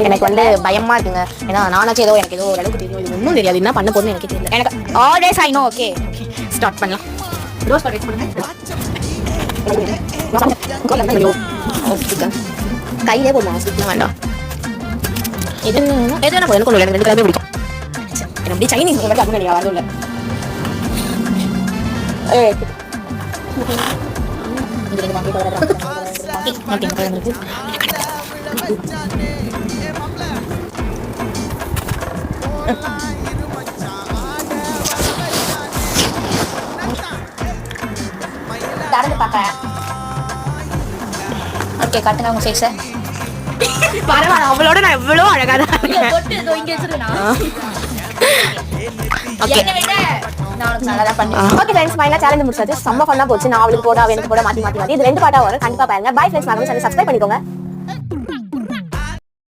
எனக்கு வந்து பயமா இருக்குங்க. ஏன்னா நானாச்சும் ஏதோ எனக்கு ஏதோ ஓரளவுக்கு தெரியும், இது ஒன்றும் தெரியாது, என்ன பண்ண போறேன்னு எனக்கு தெரியல. எனக்கு always I know. Okay start பண்ணலாம். ரோஸ் பட்டர் பண்ணுங்க. கையிலே போடுமா, ஸ்டிக்லாம் வேண்டாம். எது என்ன போதும், எனக்கு ரெண்டு கலருமே பிடிக்கும். எனக்கு அப்படி சைனீஸ் மாதிரி அது இல்லையா, அதுவும் இல்லை. நடந்து பார்க்கறேன். ஓகே காட்டுங்க உங்க ஃபேஸை. பரவாயில்ல, அவளோட நான் எவ்வளோ அழகாக தான் இருக்கேன். ஓகே ஃப்ரெண்ட்ஸ், ஃபைனலாக சேலஞ்ச் முடிச்சாச்சு. செம்ம ஃபன்னாக போச்சு. நான் அவளுக்கு போட, எனக்கு போட மாற்றி மாற்றி இது 2 பாட்டாக வரும். கண்டிப்பாக பாருங்க. பை ஃப்ரெண்ட்ஸ், மறக்காம சப்ஸ்கிரைப் பண்ணிக்கோங்க.